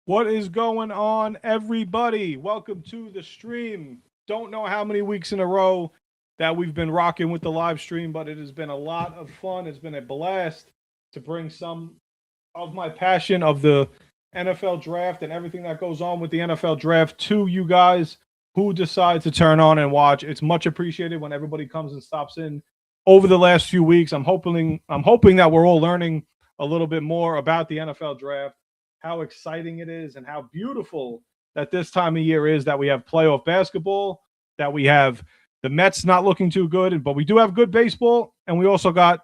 What is going on, everybody? Welcome to the stream. Don't know how many weeks in a row that we've been rocking with the live stream, but it has been a lot of fun. It's been a blast to bring some of my passion of the NFL draft and everything that goes on with the NFL draft to you guys who decide to turn on and watch. It's much appreciated when everybody comes and stops in over the last few weeks. I'm hoping that we're all learning a little bit more about the NFL draft, how exciting it is, and how beautiful that this time of year is, that we have playoff basketball, that we have the Mets not looking too good, but we do have good baseball, and we also got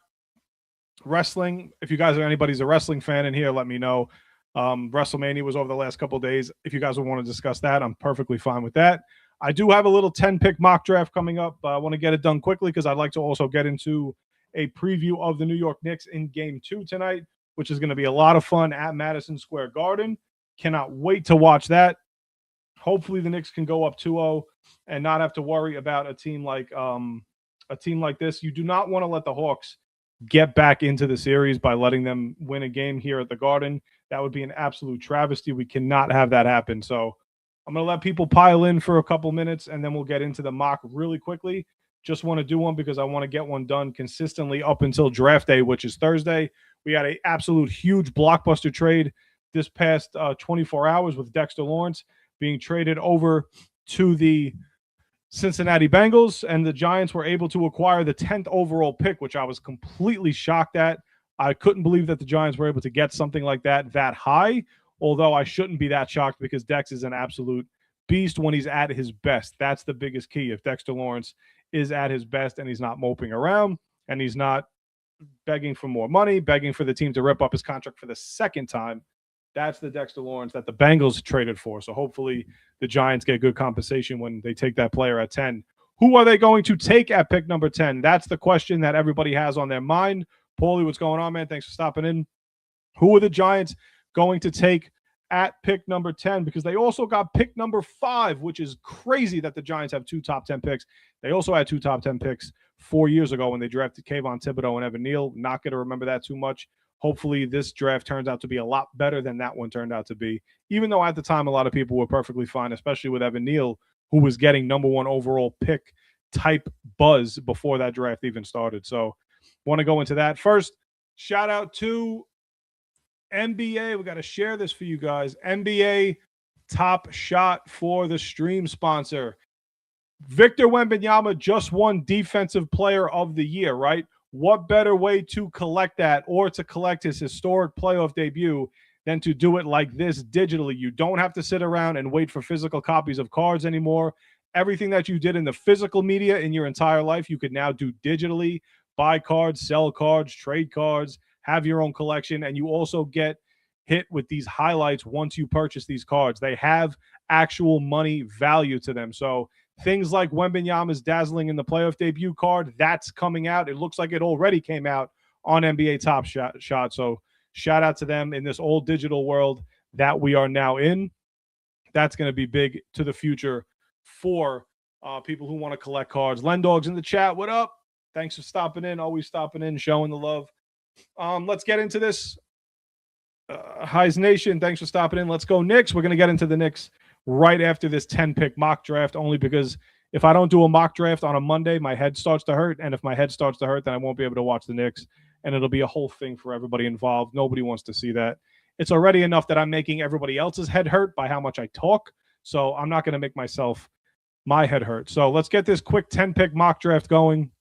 wrestling. If you guys are anybody's a wrestling fan in here, let me know. WrestleMania was over the last couple of days. If you guys would want to discuss that, I'm perfectly fine with that. I do have a little 10 pick mock draft coming up, but I want to get it done quickly because I'd like to also get into a preview of the New York Knicks in game 2 tonight, which is going to be a lot of fun at Madison Square Garden. Cannot wait to watch that. Hopefully the Knicks can go up 2-0 and not have to worry about a team like this. You do not want to let the Hawks get back into the series by letting them win a game here at the Garden. That would be an absolute travesty. We cannot have that happen. So I'm going to let people pile in for a couple minutes, and then we'll get into the mock really quickly. Just want to do one because I want to get one done consistently up until draft day, which is Thursday. We had an absolute huge blockbuster trade this past 24 hours with Dexter Lawrence being traded over to the Cincinnati Bengals, and the Giants were able to acquire the 10th overall pick, which I was completely shocked at. I couldn't believe that the Giants were able to get something like that high, although I shouldn't be that shocked because Dex is an absolute beast when he's at his best. That's the biggest key. If Dexter Lawrence is at his best and he's not moping around and he's not begging for more money, begging for the team to rip up his contract for the second time, that's the Dexter Lawrence that the Bengals traded for. So hopefully the Giants get good compensation when they take that player at 10. Who are they going to take at pick number 10? That's the question that everybody has on their mind. Paulie, what's going on, man? Thanks for stopping in. Who are the Giants going to take at pick number 10? Because they also got pick number 5, which is crazy that the Giants have 2 top 10 picks. They also had 2 top 10 picks 4 years ago when they drafted Kayvon Thibodeau and Evan Neal. Not going to remember that too much. Hopefully this draft turns out to be a lot better than that one turned out to be, even though at the time a lot of people were perfectly fine, especially with Evan Neal, who was getting number 1 overall pick type buzz before that draft even started. So want to go into that. First, shout out to NBA. We got to share this for you guys. NBA Top Shot for the stream sponsor. Victor Wembanyama just won Defensive Player of the Year, right? What better way to collect that or to collect his historic playoff debut than to do it like this digitally? You don't have to sit around and wait for physical copies of cards anymore. Everything that you did in the physical media in your entire life, you could now do digitally. Buy cards, sell cards, trade cards, have your own collection, and you also get hit with these highlights once you purchase these cards. They have actual money value to them. So things like Wembanyama's dazzling in the playoff debut card, that's coming out. It looks like it already came out on NBA Top Shot. So shout out to them in this old digital world that we are now in. That's going to be big to the future for people who want to collect cards. Lendogs in the chat, what up? Thanks for stopping in. Always stopping in, showing the love. Let's get into this. Highs Nation, thanks for stopping in. Let's go Knicks. We're going to get into the Knicks right after this 10-pick mock draft, only because if I don't do a mock draft on a Monday, my head starts to hurt. And if my head starts to hurt, then I won't be able to watch the Knicks. And it'll be a whole thing for everybody involved. Nobody wants to see that. It's already enough that I'm making everybody else's head hurt by how much I talk. So I'm not going to make my head hurt. So let's get this quick 10-pick mock draft going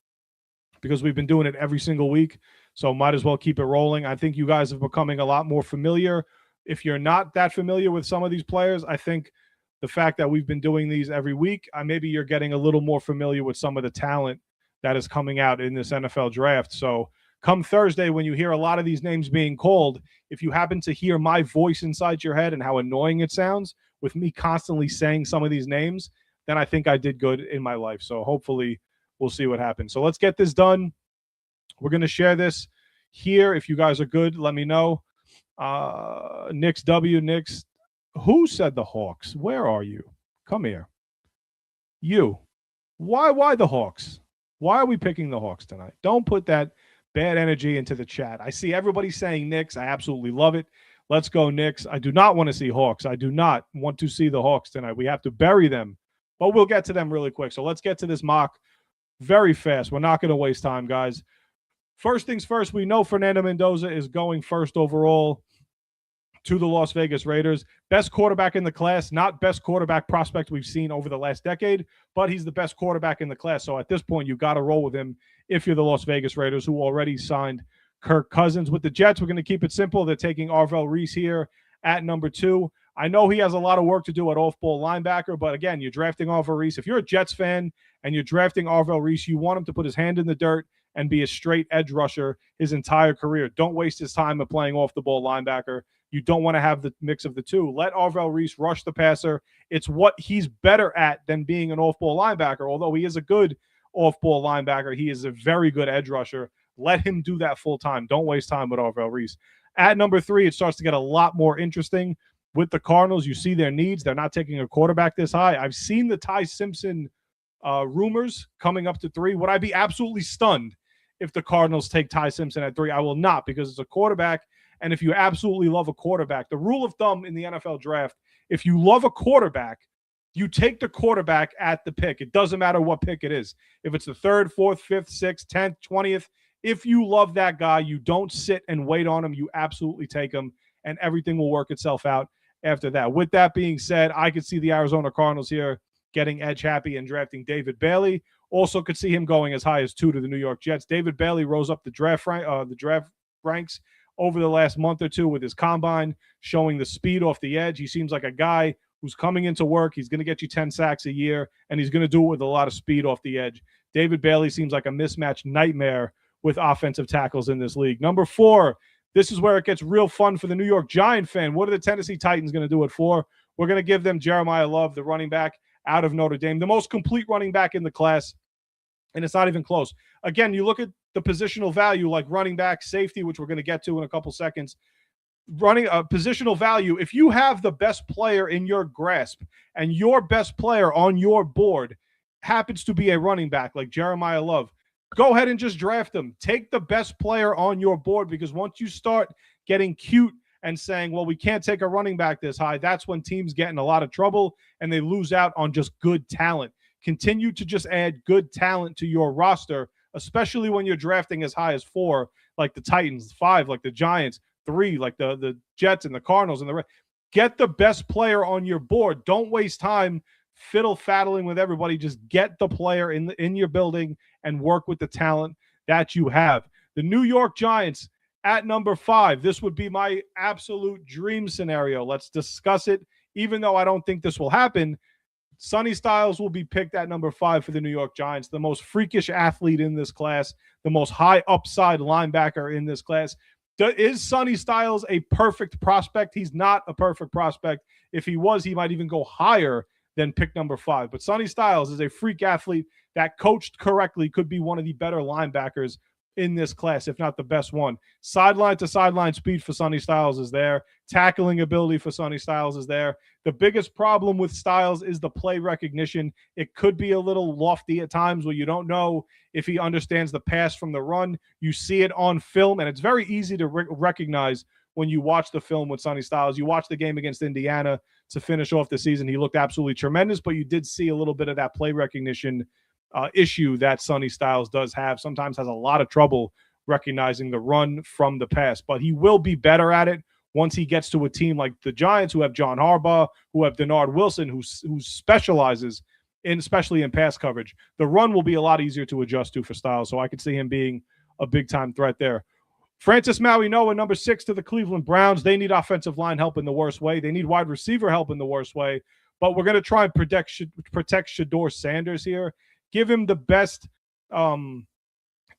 because we've been doing it every single week. So might as well keep it rolling. I think you guys are becoming a lot more familiar. If you're not that familiar with some of these players, I think the fact that we've been doing these every week, maybe you're getting a little more familiar with some of the talent that is coming out in this NFL draft. So come Thursday, when you hear a lot of these names being called, if you happen to hear my voice inside your head and how annoying it sounds with me constantly saying some of these names, then I think I did good in my life. So hopefully we'll see what happens. So let's get this done. We're going to share this here. If you guys are good, let me know. Knicks W, Knicks. Who said the Hawks? Where are you? Come here. You. Why the Hawks? Why are we picking the Hawks tonight? Don't put that bad energy into the chat. I see everybody saying Knicks. I absolutely love it. Let's go, Knicks. I do not want to see Hawks. I do not want to see the Hawks tonight. We have to bury them, but we'll get to them really quick. So let's get to this mock very fast. We're not going to waste time, guys. First things first, we know Fernando Mendoza is going first overall to the Las Vegas Raiders. Best quarterback in the class, not best quarterback prospect we've seen over the last decade, but he's the best quarterback in the class. So at this point, you got to roll with him if you're the Las Vegas Raiders, who already signed Kirk Cousins. With the Jets, we're going to keep it simple. They're taking Arvell Reese here at number 2. I know he has a lot of work to do at off-ball linebacker, but again, you're drafting Arvell Reese. If you're a Jets fan and you're drafting Arvell Reese, you want him to put his hand in the dirt and be a straight edge rusher his entire career. Don't waste his time of playing off-the-ball linebacker. You don't want to have the mix of the two. Let Arvell Reese rush the passer. It's what he's better at than being an off-ball linebacker. Although he is a good off-ball linebacker, he is a very good edge rusher. Let him do that full time. Don't waste time with Arvell Reese. At number 3, it starts to get a lot more interesting. With the Cardinals, you see their needs. They're not taking a quarterback this high. I've seen the Ty Simpson rumors coming up to 3. Would I be absolutely stunned if the Cardinals take Ty Simpson at 3? I will not, because it's a quarterback. And if you absolutely love a quarterback, the rule of thumb in the NFL draft, if you love a quarterback, you take the quarterback at the pick. It doesn't matter what pick it is. If it's the 3rd, 4th, 5th, 6th, 10th, 20th, if you love that guy, you don't sit and wait on him. You absolutely take him, and everything will work itself out after that. With that being said, I could see the Arizona Cardinals here getting edge happy and drafting David Bailey. Also could see him going as high as 2 to the New York Jets. David Bailey rose up the draft ranks over the last month or two with his combine, showing the speed off the edge. He seems like a guy who's coming into work. He's going to get you 10 sacks a year, and he's going to do it with a lot of speed off the edge. David Bailey seems like a mismatched nightmare with offensive tackles in this league. Number 4, this is where it gets real fun for the New York Giant fan. What are the Tennessee Titans going to do it for? We're going to give them Jeremiah Love, the running back out of Notre Dame, the most complete running back in the class, and it's not even close. Again, you look at the positional value like running back, safety, which we're going to get to in a couple seconds. Running a positional value, if you have the best player in your grasp and your best player on your board happens to be a running back like Jeremiah Love, go ahead and just draft him. Take the best player on your board, because once you start getting cute and saying, well, we can't take a running back this high, that's when teams get in a lot of trouble and they lose out on just good talent. Continue to just add good talent to your roster, especially when you're drafting as high as 4, like the Titans, 5, like the Giants, 3, like the Jets and the Cardinals and the rest. Get the best player on your board. Don't waste time fiddle-faddling with everybody. Just get the player in your building and work with the talent that you have. The New York Giants at number 5. This would be my absolute dream scenario. Let's discuss it. Even though I don't think this will happen, Sonny Styles will be picked at number 5 for the New York Giants, the most freakish athlete in this class, the most high upside linebacker in this class. Is Sonny Styles a perfect prospect? He's not a perfect prospect. If he was, he might even go higher than pick number 5. But Sonny Styles is a freak athlete that, coached correctly, could be one of the better linebackers in this class, if not the best one. Sideline to sideline speed for Sonny Styles is there. Tackling ability for Sonny Styles is there. The biggest problem with Styles is the play recognition. It could be a little lofty at times where you don't know if he understands the pass from the run. You see it on film, and it's very easy to recognize when you watch the film with Sonny Styles. You watch the game against Indiana to finish off the season. He looked absolutely tremendous, but you did see a little bit of that play recognition issue that Sonny Styles does have. Sometimes has a lot of trouble recognizing the run from the pass, but he will be better at it once he gets to a team like the Giants, who have John Harbaugh, who have Denard Wilson, who specializes especially in pass coverage. The run will be a lot easier to adjust to for Styles, so I could see him being a big-time threat there. Francis Mauigoa, number 6 to the Cleveland Browns. They need offensive line help in the worst way. They need wide receiver help in the worst way, but we're going to try and protect Shedeur Sanders here. Give him the best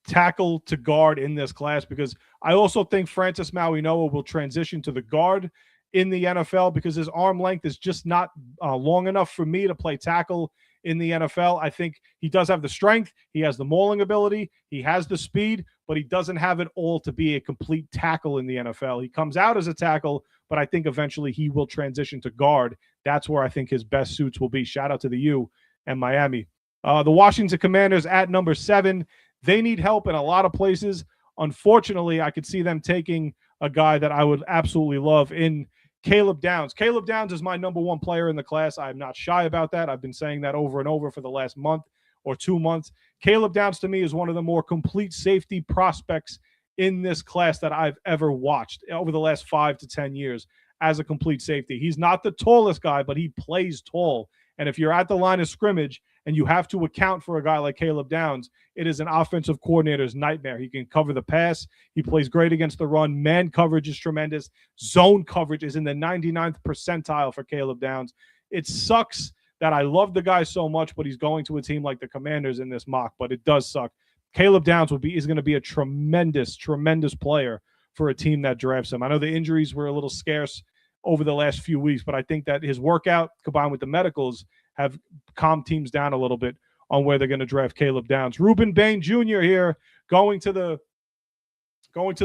tackle to guard in this class, because I also think Francis Mauigoa will transition to the guard in the NFL because his arm length is just not long enough for me to play tackle in the NFL. I think he does have the strength. He has the mauling ability. He has the speed, but he doesn't have it all to be a complete tackle in the NFL. He comes out as a tackle, but I think eventually he will transition to guard. That's where I think his best suits will be. Shout out to the U and Miami. The Washington Commanders at number 7. They need help in a lot of places. Unfortunately, I could see them taking a guy that I would absolutely love in Caleb Downs. Caleb Downs is my number one player in the class. I'm not shy about that. I've been saying that over and over for the last month or 2 months. Caleb Downs to me is one of the more complete safety prospects in this class that I've ever watched over the last 5 to 10 years as a complete safety. He's not the tallest guy, but he plays tall. And if you're at the line of scrimmage and you have to account for a guy like Caleb Downs, it is an offensive coordinator's nightmare. He can cover the pass. He plays great against the run. Man coverage is tremendous. Zone coverage is in the 99th percentile for Caleb Downs. It sucks that I love the guy so much, but he's going to a team like the Commanders in this mock, but it does suck. Caleb Downs is going to be a tremendous, tremendous player for a team that drafts him. I know the injuries were a little scarce over the last few weeks, but I think that his workout combined with the medicals have calmed teams down a little bit on where they're going to draft Caleb Downs. Ruben Bain Jr. here going to the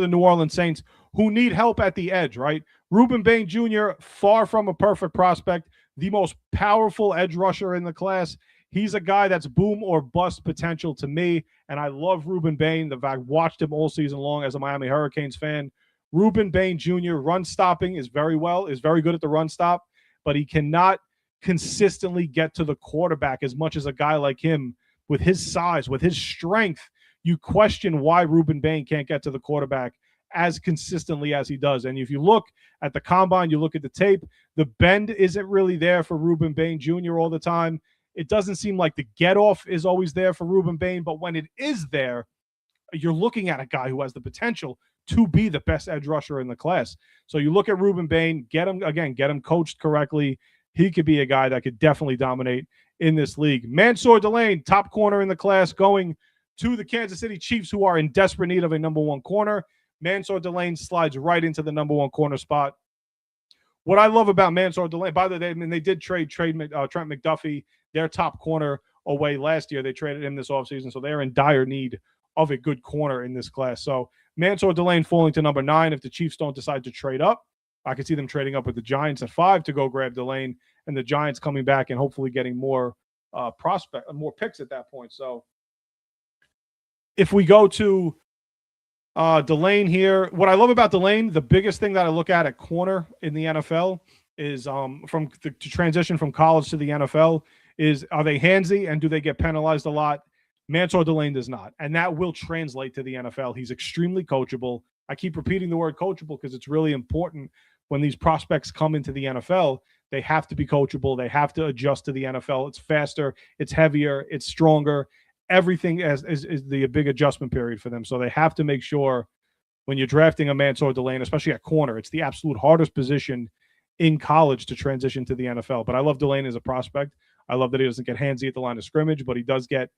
New Orleans Saints, who need help at the edge, right? Ruben Bain Jr., far from a perfect prospect, the most powerful edge rusher in the class. He's a guy that's boom or bust potential to me, and I love Ruben Bain. I've watched him all season long as a Miami Hurricanes fan. Ruben Bain Jr. run stopping is very good at the run stop, but he cannot consistently get to the quarterback as much as a guy like him with his size, with his strength. You question why Ruben Bain can't get to the quarterback as consistently as he does. And if you look at the combine, you look at the tape, the bend isn't really there for Ruben Bain Jr. all the time. It doesn't seem like the get-off is always there for Ruben Bain, but when it is there, you're looking at a guy who has the potential to be the best edge rusher in the class. So you look at Ruben Bain, get him coached correctly. He could be a guy that could definitely dominate in this league. Mansour Delane, top corner in the class, going to the Kansas City Chiefs, who are in desperate need of a number one corner. Mansour Delane slides right into the number one corner spot. What I love about Mansour Delane, by the way, they did trade Trent McDuffie, their top corner, away last year. They traded him this offseason, so they're in dire need of a good corner in this class. So Mansour Delane falling to number 9 if the Chiefs don't decide to trade up. I could see them trading up with the Giants at 5 to go grab Delane, and the Giants coming back and hopefully getting more picks at that point. So if we go to Delane here, what I love about Delane, the biggest thing that I look at corner in the NFL is from the transition from college to the NFL is, are they handsy and do they get penalized a lot? Mansour Delane does not, and that will translate to the NFL. He's extremely coachable. I keep repeating the word coachable because it's really important when these prospects come into the NFL. They have to be coachable. They have to adjust to the NFL. It's faster, it's heavier, it's stronger. Everything is the big adjustment period for them. So they have to make sure when you're drafting a Mansour Delane, especially at corner, it's the absolute hardest position in college to transition to the NFL. But I love Delane as a prospect. I love that he doesn't get handsy at the line of scrimmage, but he does get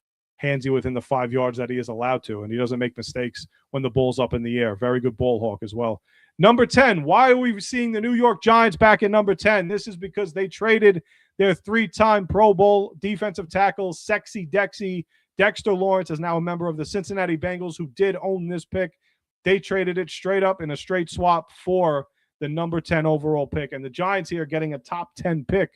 handsy within the 5 yards that he is allowed to, and he doesn't make mistakes when the ball's up in the air. Very good ball hawk as well. Number 10, why are we seeing the New York Giants back at number 10? This is because they traded their 3-time Pro Bowl defensive tackle, Sexy Dexy. Dexter Lawrence is now a member of the Cincinnati Bengals, who did own this pick. They traded it straight up in a straight swap for the number 10 overall pick. And the Giants here getting a top 10 pick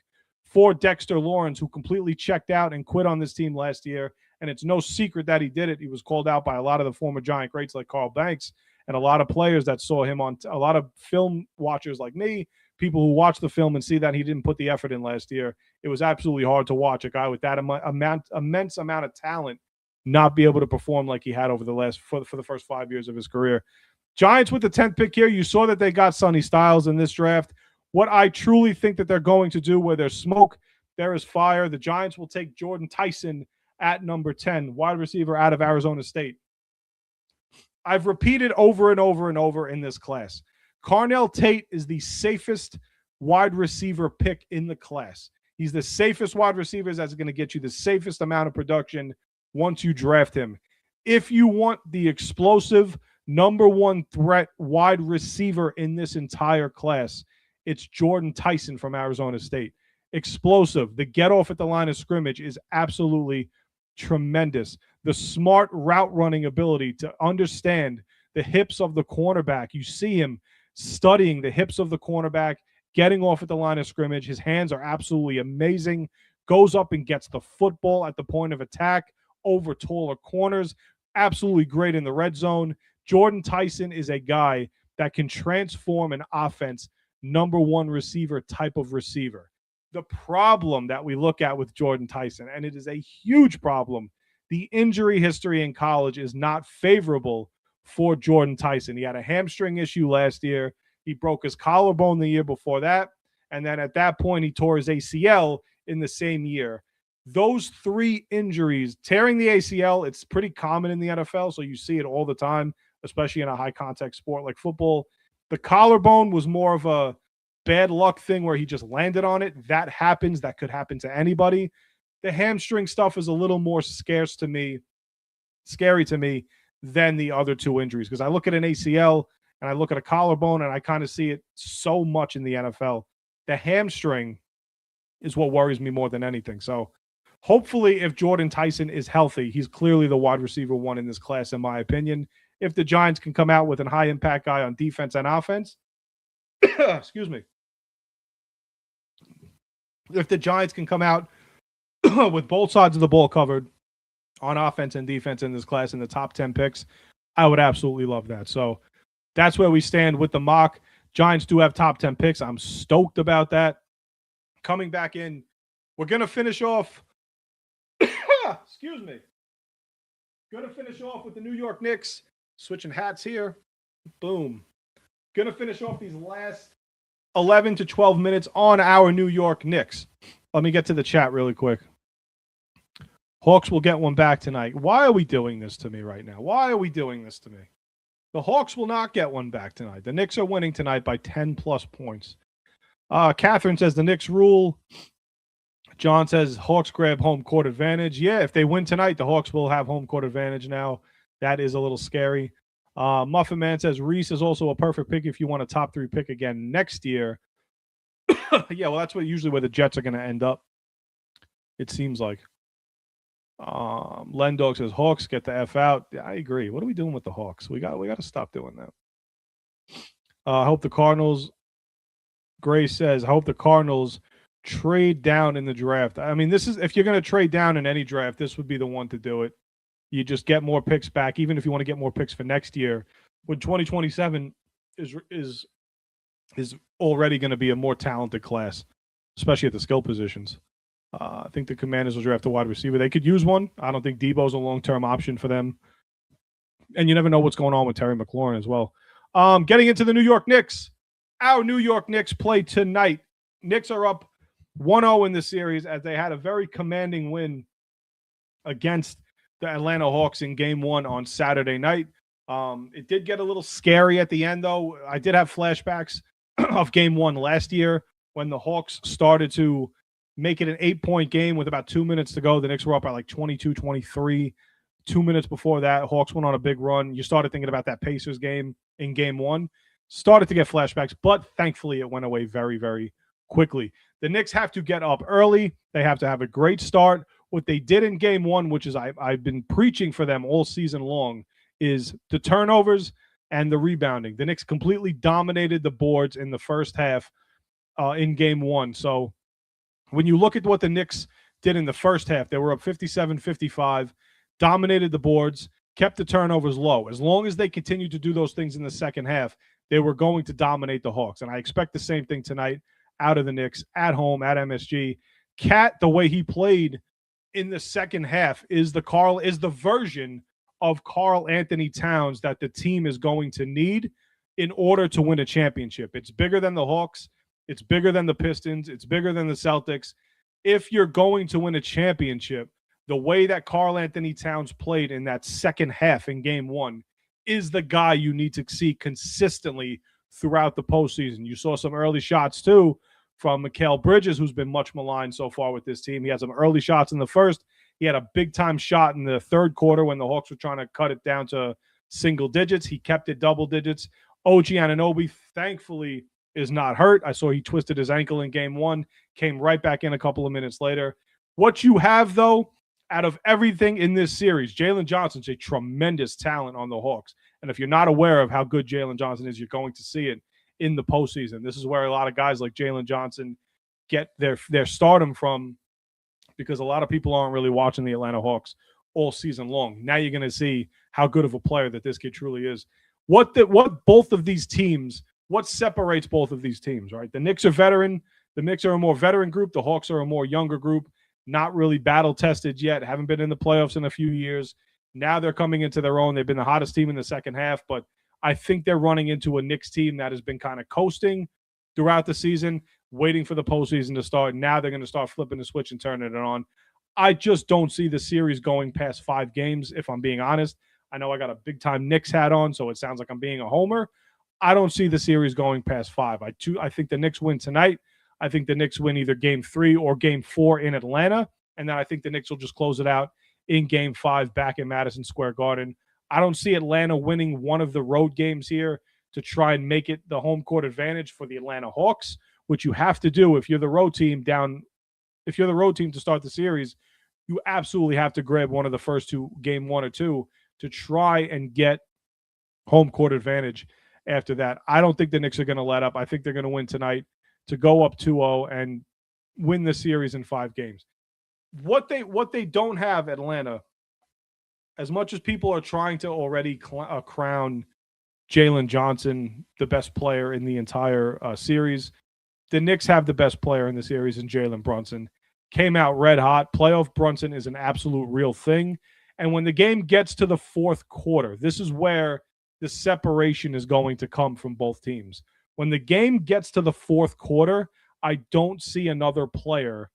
for Dexter Lawrence, who completely checked out and quit on this team last year. And it's no secret that he did it. He was called out by a lot of the former Giant greats like Carl Banks and a lot of players that saw him on a lot of film watchers like me, people who watch the film and see that he didn't put the effort in last year. It was absolutely hard to watch a guy with that immense amount of talent not be able to perform like he had over the for the first 5 years of his career. Giants with the 10th pick here. You saw that they got Sonny Styles in this draft. What I truly think that they're going to do, where there's smoke, there is fire. The Giants will take Jordan Tyson at number 10, wide receiver out of Arizona State. I've repeated over and over and over in this class, Carnell Tate is the safest wide receiver pick in the class. He's the safest wide receiver that's going to get you the safest amount of production once you draft him. If you want the explosive number 1 threat wide receiver in this entire class, it's Jordan Tyson from Arizona State. Explosive. The get off at the line of scrimmage is absolutely tremendous. The smart route running ability to understand the hips of the cornerback. You see him studying the hips of the cornerback, getting off at the line of scrimmage. His hands are absolutely amazing. Goes up and gets the football at the point of attack over taller corners. Absolutely great in the red zone. Jordan Tyson is a guy that can transform an offense, number one receiver type of receiver. The problem that we look at with Jordan Tyson, and it is a huge problem, the injury history in college is not favorable for Jordan Tyson. He had a hamstring issue last year. He broke his collarbone the year before that. And then at that point, he tore his ACL in the same year. Those three injuries, tearing the ACL, it's pretty common in the NFL, so you see it all the time, especially in a high-contact sport like football. The collarbone was more of a bad luck thing where he just landed on it. That happens. That could happen to anybody. The hamstring stuff is a little more scary to me than the other two injuries, because I look at an ACL and I look at a collarbone and I kind of see it so much in the NFL. The hamstring is what worries me more than anything. So hopefully if Jordan Tyson is healthy, he's clearly the wide receiver one in this class, in my opinion. If the Giants can come out with a high-impact guy on defense and offense, excuse me. If the Giants can come out with both sides of the ball covered on offense and defense in this class in the top 10 picks, I would absolutely love that. So that's where we stand with the mock. Giants do have top 10 picks. I'm stoked about that. Coming back in, we're going to finish off. Excuse me. Going to finish off with the New York Knicks. Switching hats here. Boom. Going to finish off these last 11 to 12 minutes on our New York Knicks. Let me get to the chat really quick. Hawks will get one back tonight. Why are we doing this to me right now? Why are we doing this to me? The Hawks will not get one back tonight. The Knicks are winning tonight by 10-plus points. Catherine says the Knicks rule. John says Hawks grab home court advantage. Yeah, if they win tonight, the Hawks will have home court advantage now. That is a little scary. Muffin Man says Reese is also a perfect pick if you want a top 3 pick again next year. Yeah, well, that's usually where the Jets are going to end up, it seems like. Len Dog says Hawks get the F out. Yeah, I agree. What are we doing with the Hawks? We got to stop doing that. I hope the Cardinals. Gray says, I hope the Cardinals trade down in the draft. I mean, this is, if you're going to trade down in any draft, this would be the one to do it. You just get more picks back, even if you want to get more picks for next year. When 2027 is already going to be a more talented class, especially at the skill positions. I think the Commanders will draft a wide receiver. They could use one. I don't think Debo's a long-term option for them. And you never know what's going on with Terry McLaurin as well. Getting into the New York Knicks. Our New York Knicks play tonight. Knicks are up 1-0 in the series as they had a very commanding win against the Atlanta Hawks in Game 1 on Saturday night. It did get a little scary at the end, though. I did have flashbacks of Game 1 last year when the Hawks started to make it an 8-point game with about 2 minutes to go. The Knicks were up by like 22-23. 2 minutes before that, Hawks went on a big run. You started thinking about that Pacers game in Game 1. Started to get flashbacks, but thankfully it went away very, very quickly. The Knicks have to get up early. They have to have a great start. What they did in Game 1, which is I've been preaching for them all season long, is the turnovers and the rebounding. The Knicks completely dominated the boards in the first half in Game 1. So when you look at what the Knicks did in the first half, they were up 57-55, dominated the boards, kept the turnovers low. As long as they continued to do those things in the second half, they were going to dominate the Hawks. And I expect the same thing tonight out of the Knicks at home at MSG. Cat, the way he played in the second half is the version of Karl Anthony Towns that the team is going to need in order to win a championship. It's bigger than the Hawks. It's bigger than the Pistons. It's bigger than the Celtics. If you're going to win a championship, the way that Karl Anthony Towns played in that second half in Game 1 is the guy you need to see consistently throughout the postseason. You saw some early shots, too, from Mikal Bridges, who's been much maligned so far with this team. He had some early shots in the first. He had a big-time shot in the third quarter when the Hawks were trying to cut it down to single digits. He kept it double digits. OG Anunoby, thankfully, is not hurt. I saw he twisted his ankle in Game 1, came right back in a couple of minutes later. What you have, though, out of everything in this series, Jalen Johnson's a tremendous talent on the Hawks. And if you're not aware of how good Jalen Johnson is, you're going to see it in the postseason. This is where a lot of guys like Jalen Johnson get their stardom from, because a lot of people aren't really watching the Atlanta Hawks all season long. Now you're going to see how good of a player that this kid truly is. What both of these teams, what separates both of these teams, right? The Knicks are veteran. The Knicks are a more veteran group. The Hawks are a more younger group, not really battle tested yet, haven't been in the playoffs in a few years. Now they're coming into their own. They've been the hottest team in the second half, but I think they're running into a Knicks team that has been kind of coasting throughout the season, waiting for the postseason to start. Now they're going to start flipping the switch and turning it on. I just don't see the series going past 5 games, if I'm being honest. I know I got a big-time Knicks hat on, so it sounds like I'm being a homer. I don't see the series going past 5. I think the Knicks win tonight. I think the Knicks win either Game 3 or Game 4 in Atlanta, and then I think the Knicks will just close it out in Game 5 back in Madison Square Garden. I don't see Atlanta winning one of the road games here to try and make it the home court advantage for the Atlanta Hawks, which you have to do if you're the road team if you're the road team to start the series. You absolutely have to grab one of the first 2, Game 1 or 2, to try and get home court advantage after that. I don't think the Knicks are going to let up. I think they're going to win tonight to go up 2-0 and win the series in 5 games. What they don't have, Atlanta, as much as people are trying to already crown Jalen Johnson the best player in the entire series, the Knicks have the best player in the series in Jalen Brunson. Came out red hot. Playoff Brunson is an absolute real thing. And when the game gets to the fourth quarter, this is where the separation is going to come from both teams. When the game gets to the fourth quarter, I don't see another player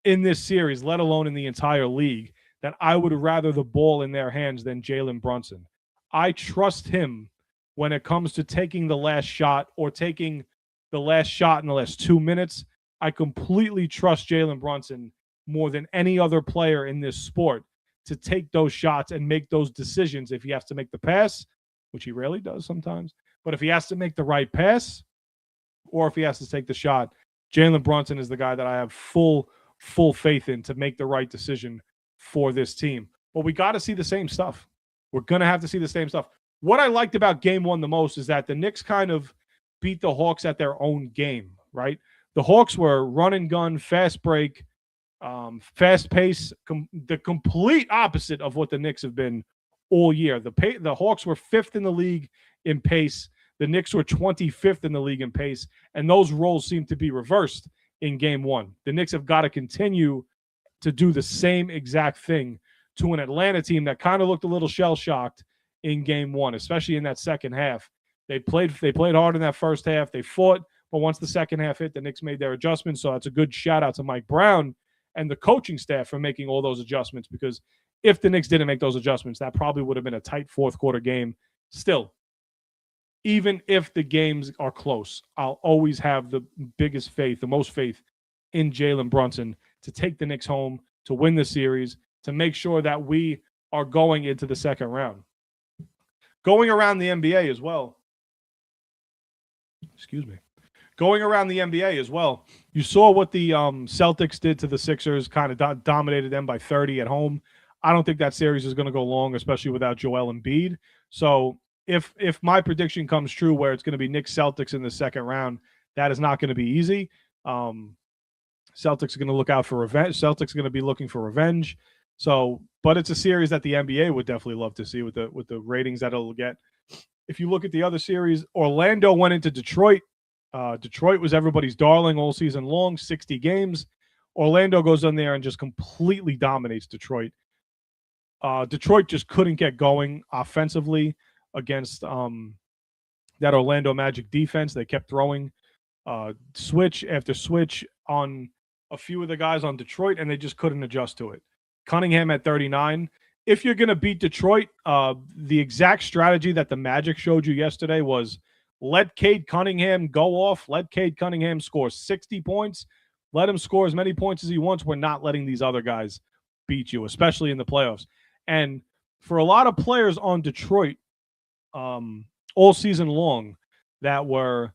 in this series, let alone in the entire league, that I would rather the ball in their hands than Jalen Brunson. I trust him when it comes to taking the last shot or taking the last shot in the last 2 minutes. I completely trust Jalen Brunson more than any other player in this sport to take those shots and make those decisions if he has to make the pass, which he rarely does sometimes. But if he has to make the right pass or if he has to take the shot, Jalen Brunson is the guy that I have full faith in to make the right decision for this team. But we got to see the same stuff. We're going to have to see the same stuff. What I liked about Game 1 the most is that the Knicks kind of beat the Hawks at their own game, right? The Hawks were run and gun, fast break, fast pace, the complete opposite of what the Knicks have been all year. The Hawks were 5th in the league in pace. The Knicks were 25th in the league in pace, and those roles seem to be reversed in Game 1. The Knicks have got to continue to do the same exact thing to an Atlanta team that kind of looked a little shell-shocked in Game 1, especially in that second half. They played hard in that first half. They fought, but once the second half hit, the Knicks made their adjustments. So that's a good shout-out to Mike Brown and the coaching staff for making all those adjustments, because if the Knicks didn't make those adjustments, that probably would have been a tight fourth-quarter game. Still, even if the games are close, I'll always have the most faith in Jalen Brunson to take the Knicks home, to win the series, to make sure that we are going into the second round. Going around the NBA as well. Going around the NBA as well. You saw what the Celtics did to the Sixers, kind of dominated them by 30 at home. I don't think that series is going to go long, especially without Joel Embiid. So if my prediction comes true where it's going to be Knicks Celtics in the second round, that is not going to be easy. Celtics are going to look out for revenge. Celtics are going to be looking for revenge. So, but it's a series that the NBA would definitely love to see with the ratings that it'll get. If you look at the other series, Orlando went into Detroit. Detroit was everybody's darling all season long, 60 games. Orlando goes in there and just completely dominates Detroit. Detroit just couldn't get going offensively against that Orlando Magic defense. They kept throwing switch after switch on a few of the guys on Detroit, and they just couldn't adjust to it. Cunningham at 39. If you're going to beat Detroit, the exact strategy that the Magic showed you yesterday was let Cade Cunningham go off. Let Cade Cunningham score 60 points. Let him score as many points as he wants. We're not letting these other guys beat you, especially in the playoffs. And for a lot of players on Detroit all season long that were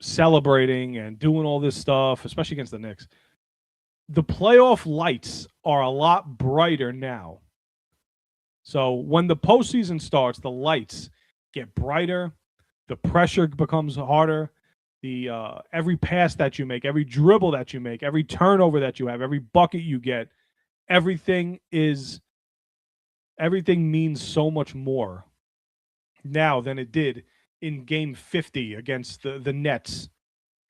celebrating and doing all this stuff, especially against the Knicks, the playoff lights are a lot brighter now. So when the postseason starts, the lights get brighter, the pressure becomes harder, the every pass that you make, every dribble that you make, every turnover that you have, every bucket you get, everything is everything means so much more now than it did in game 50 against the Nets.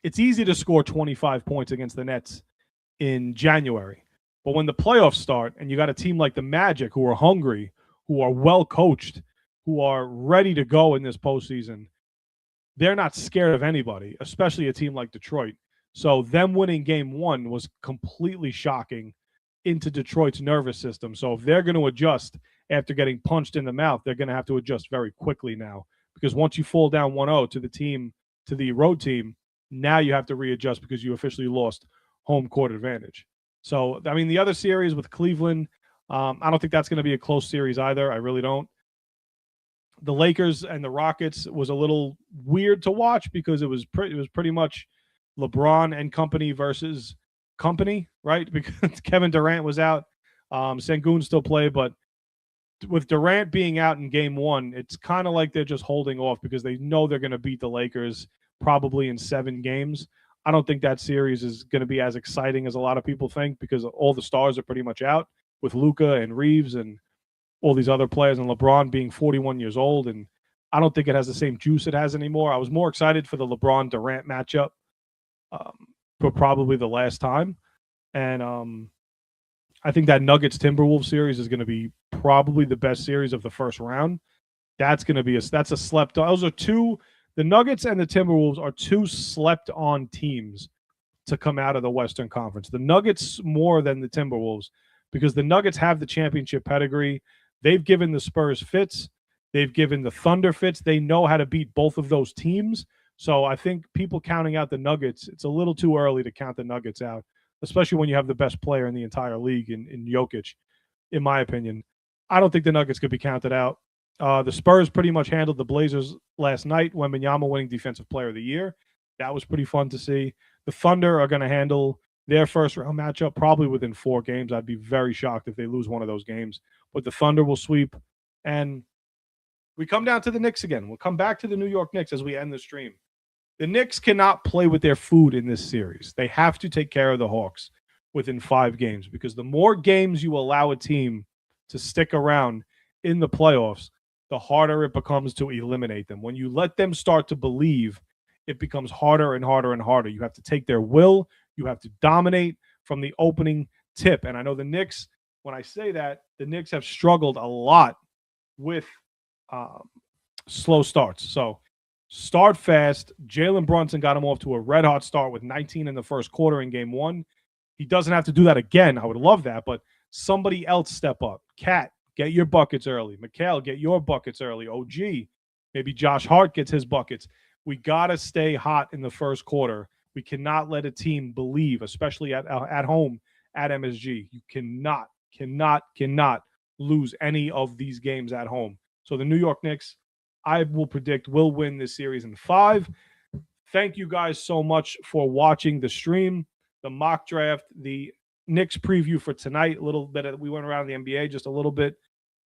It's easy to score 25 points against the Nets in January. But when the playoffs start and you got a team like the Magic who are hungry, who are well coached, who are ready to go in this postseason, they're not scared of anybody, especially a team like Detroit. So them winning game one was completely shocking into Detroit's nervous system. So if they're going to adjust after getting punched in the mouth, they're going to have to adjust very quickly now. Because once you fall down 1-0 to the team, to the road team, now you have to readjust because you officially lost home court advantage. So, I mean, the other series with Cleveland, I don't think that's going to be a close series either. I really don't. The Lakers and the Rockets was a little weird to watch because it was pretty much LeBron and company versus company, right? Because Kevin Durant was out. Sengun still played, but with Durant being out in game one, it's kind of like they're just holding off because they know they're going to beat the Lakers probably in 7 games. I don't think that series is going to be as exciting as a lot of people think because all the stars are pretty much out with Luka and Reeves and all these other players and LeBron being 41 years old. And I don't think it has the same juice it has anymore. I was more excited for the LeBron-Durant matchup for probably the last time. And I think that Nuggets-Timberwolves series is going to be probably the best series of the first round. That's going to be that's a slept on. Those are two. The Nuggets and the Timberwolves are 2 slept-on teams to come out of the Western Conference. The Nuggets more than the Timberwolves because the Nuggets have the championship pedigree. They've given the Spurs fits. They've given the Thunder fits. They know how to beat both of those teams. So I think people counting out the Nuggets, it's a little too early to count the Nuggets out, especially when you have the best player in the entire league in Jokic, in my opinion. I don't think the Nuggets could be counted out. The Spurs pretty much handled the Blazers last night. Wembanyama winning Defensive Player of the Year. That was pretty fun to see. The Thunder are going to handle their first round matchup probably within 4 games. I'd be very shocked if they lose one of those games. But the Thunder will sweep. And we come down to the Knicks again. We'll come back to the New York Knicks as we end the stream. The Knicks cannot play with their food in this series. They have to take care of the Hawks within 5 games because the more games you allow a team to stick around in the playoffs, the harder it becomes to eliminate them. When you let them start to believe, it becomes harder and harder and harder. You have to take their will. You have to dominate from the opening tip. And I know the Knicks, when I say that, the Knicks have struggled a lot with slow starts. So start fast. Jalen Brunson got him off to a red-hot start with 19 in the first quarter in game 1. He doesn't have to do that again. I would love that, but somebody else step up. Cat, get your buckets early. Mikal, get your buckets early. OG, maybe Josh Hart gets his buckets. We got to stay hot in the first quarter. We cannot let a team believe, especially at home at MSG. You cannot lose any of these games at home. So the New York Knicks, I will predict, will win this series in 5. Thank you guys so much for watching the stream, the mock draft, the Knicks preview for tonight. A little bit, we went around the NBA just a little bit.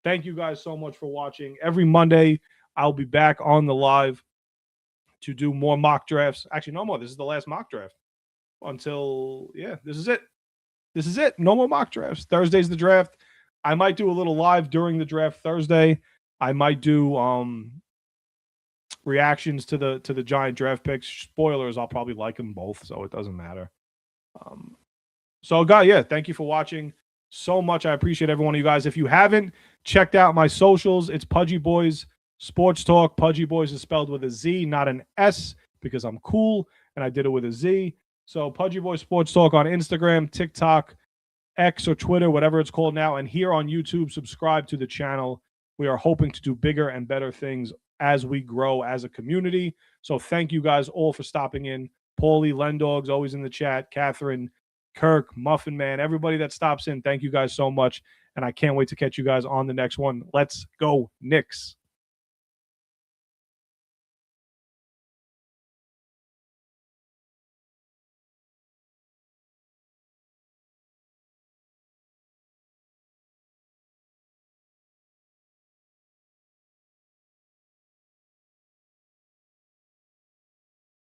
Thank you guys so much for watching. Every Monday, I'll be back on the live to do more mock drafts. Actually, no more. This is the last mock draft until, this is it. This is it. No more mock drafts. Thursday's the draft. I might do a little live during the draft Thursday. I might do reactions to the Giant draft picks. Spoilers, I'll probably like them both, so it doesn't matter. So, guys, thank you for watching so much. I appreciate every one of you guys. If you haven't checked out my socials, it's Pudgy Boys Sports Talk. Pudgy Boys is spelled with a Z, not an S, because I'm cool, and I did it with a Z. So, Pudgy Boys Sports Talk on Instagram, TikTok, X or Twitter, whatever it's called now, and here on YouTube, subscribe to the channel. We are hoping to do bigger and better things as we grow as a community. So thank you guys all for stopping in. Paulie, Lendog's always in the chat. Catherine, Kirk, Muffin Man, everybody that stops in, thank you guys so much. And I can't wait to catch you guys on the next one. Let's go, Knicks.